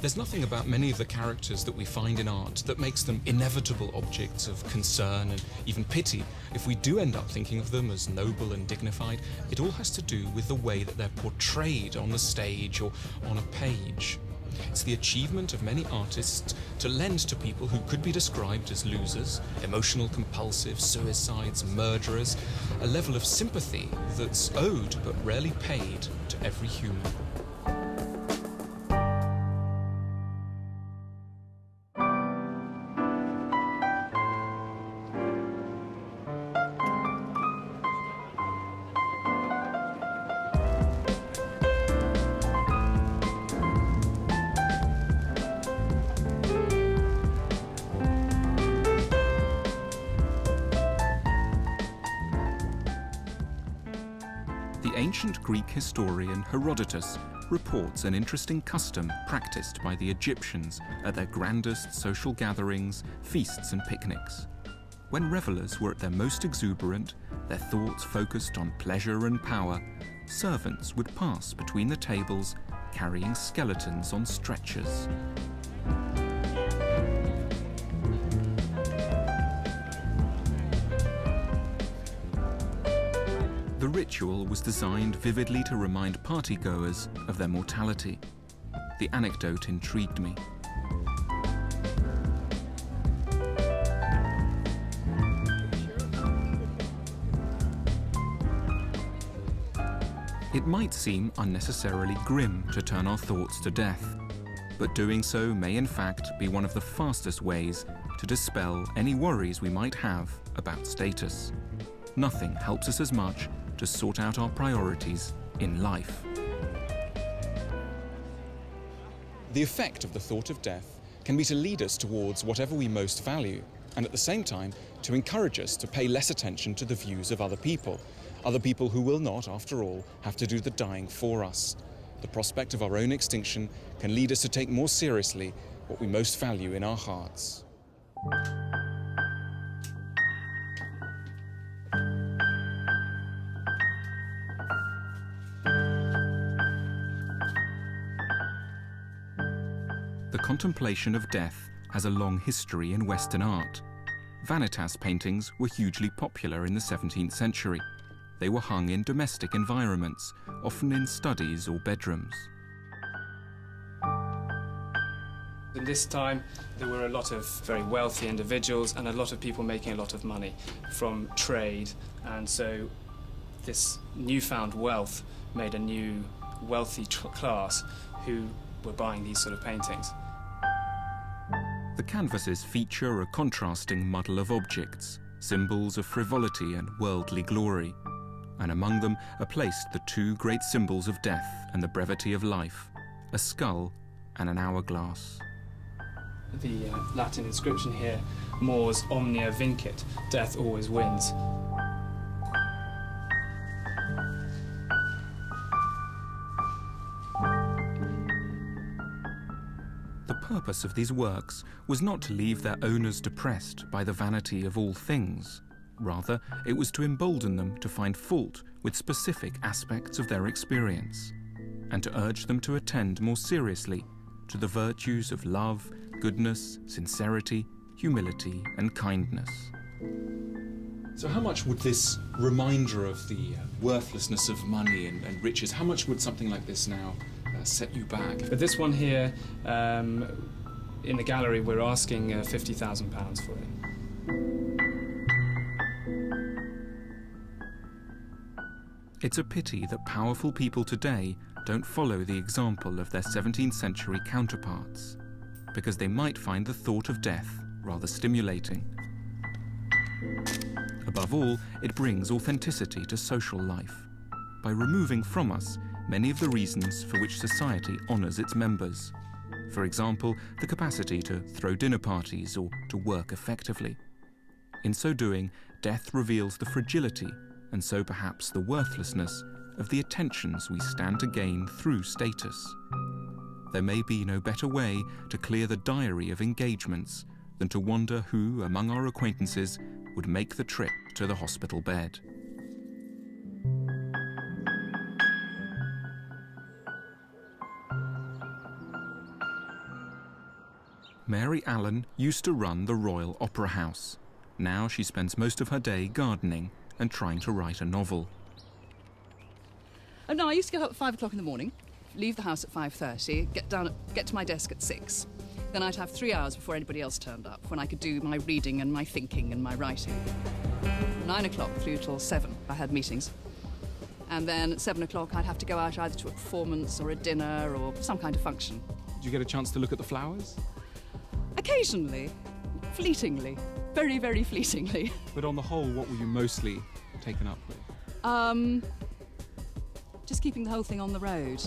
There's nothing about many of the characters that we find in art that makes them inevitable objects of concern and even pity. If we do end up thinking of them as noble and dignified, it all has to do with the way that they're portrayed on the stage or on a page. It's the achievement of many artists to lend to people who could be described as losers, emotional compulsive, suicides, murderers, a level of sympathy that's owed but rarely paid to every human. The ancient Greek historian Herodotus reports an interesting custom practiced by the Egyptians at their grandest social gatherings, feasts and picnics. When revelers were at their most exuberant, their thoughts focused on pleasure and power, servants would pass between the tables carrying skeletons on stretchers. The ritual was designed vividly to remind partygoers of their mortality. The anecdote intrigued me. It might seem unnecessarily grim to turn our thoughts to death, but doing so may in fact be one of the fastest ways to dispel any worries we might have about status. Nothing helps us as much to sort out our priorities in life. The effect of the thought of death can be to lead us towards whatever we most value, and at the same time to encourage us to pay less attention to the views of other people who will not, after all, have to do the dying for us. The prospect of our own extinction can lead us to take more seriously what we most value in our hearts. The contemplation of death has a long history in Western art. Vanitas paintings were hugely popular in the 17th century. They were hung in domestic environments, often in studies or bedrooms. In this time, there were a lot of very wealthy individuals and a lot of people making a lot of money from trade, and so this newfound wealth made a new wealthy class who were buying these sort of paintings. The canvases feature a contrasting muddle of objects, symbols of frivolity and worldly glory, and among them are placed the two great symbols of death and the brevity of life, a skull and an hourglass. The Latin inscription here, mors omnia vincit, death always wins. The purpose of these works was not to leave their owners depressed by the vanity of all things. Rather, it was to embolden them to find fault with specific aspects of their experience, and to urge them to attend more seriously to the virtues of love, goodness, sincerity, humility, and kindness. So how much would this reminder of the worthlessness of money and riches, how much would something like this now set you back? But this one here, in the gallery, we're asking £50,000 for it. It's a pity that powerful people today don't follow the example of their 17th century counterparts, because they might find the thought of death rather stimulating. Above all, it brings authenticity to social life, by removing from us many of the reasons for which society honours its members. For example, the capacity to throw dinner parties or to work effectively. In so doing, death reveals the fragility and so perhaps the worthlessness of the attentions we stand to gain through status. There may be no better way to clear the diary of engagements than to wonder who among our acquaintances would make the trip to the hospital bed. Mary Allen used to run the Royal Opera House. Now she spends most of her day gardening and trying to write a novel. Oh, no, I used to get up at 5 o'clock in the morning, leave the house at 5:30, get to my desk at 6. Then I'd have 3 hours before anybody else turned up, when I could do my reading and my thinking and my writing. 9 o'clock through till 7, I had meetings. And then at 7 o'clock, I'd have to go out either to a performance or a dinner or some kind of function. Did you get a chance to look at the flowers? Occasionally, fleetingly, very, very fleetingly. But on the whole, what were you mostly taken up with? Just keeping the whole thing on the road.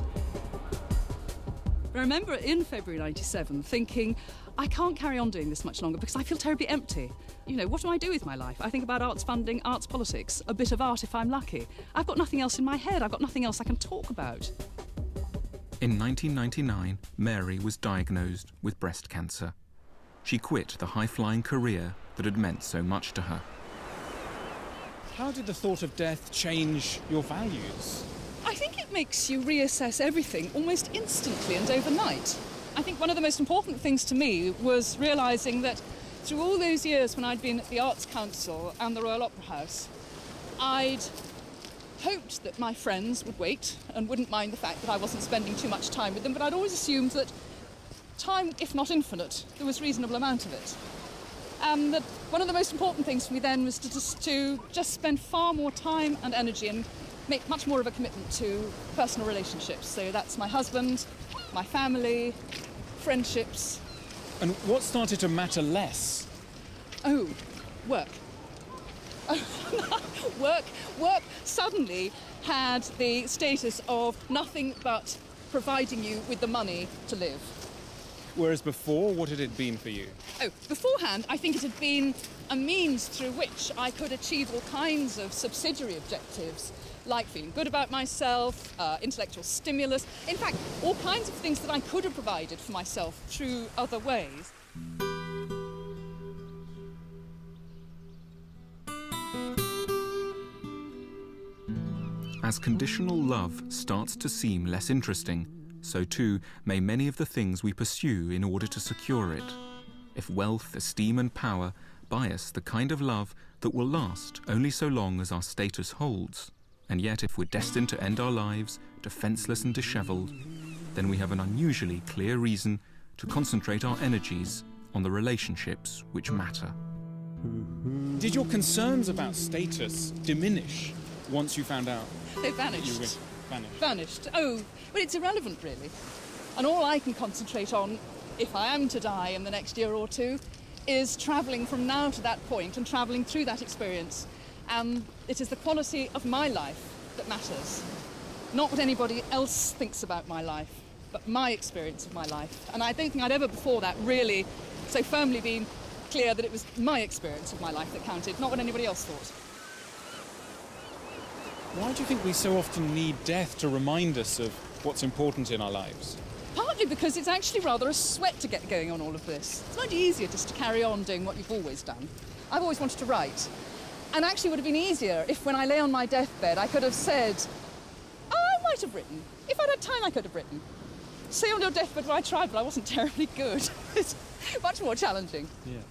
I remember in February '97 thinking, I can't carry on doing this much longer because I feel terribly empty. You know, what do I do with my life? I think about arts funding, arts politics, a bit of art if I'm lucky. I've got nothing else in my head. I've got nothing else I can talk about. In 1999, Mary was diagnosed with breast cancer. She quit the high-flying career that had meant so much to her. How did the thought of death change your values? I think it makes you reassess everything almost instantly and overnight. I think one of the most important things to me was realising that through all those years when I'd been at the Arts Council and the Royal Opera House, I'd hoped that my friends would wait and wouldn't mind the fact that I wasn't spending too much time with them, but I'd always assumed that time, if not infinite, there was a reasonable amount of it. And that one of the most important things for me then was to just spend far more time and energy and make much more of a commitment to personal relationships. So that's my husband, my family, friendships. And what started to matter less? Oh, work. Work suddenly had the status of nothing but providing you with the money to live. Whereas before, what had it been for you? Oh, beforehand, I think it had been a means through which I could achieve all kinds of subsidiary objectives, like feeling good about myself, intellectual stimulus, in fact, all kinds of things that I could have provided for myself through other ways. As conditional love starts to seem less interesting, so too may many of the things we pursue in order to secure it. If wealth, esteem and power bias the kind of love that will last only so long as our status holds, and yet if we're destined to end our lives defenseless and dishevelled, then we have an unusually clear reason to concentrate our energies on the relationships which matter. Did your concerns about status diminish once you found out? They vanished. You vanished. Vanished. Oh, well, it's irrelevant, really. And all I can concentrate on, if I am to die in the next year or two, is travelling from now to that point and travelling through that experience. And it is the quality of my life that matters. Not what anybody else thinks about my life, but my experience of my life. And I don't think I'd ever before that really so firmly been clear that it was my experience of my life that counted, not what anybody else thought. Why do you think we so often need death to remind us of what's important in our lives? Partly because it's actually rather a sweat to get going on all of this. It's much easier just to carry on doing what you've always done. I've always wanted to write. And actually it would have been easier if when I lay on my deathbed I could have said, oh, I might have written. If I'd had time I could have written. Say on your deathbed, well, I tried, but I wasn't terribly good. It's much more challenging. Yeah.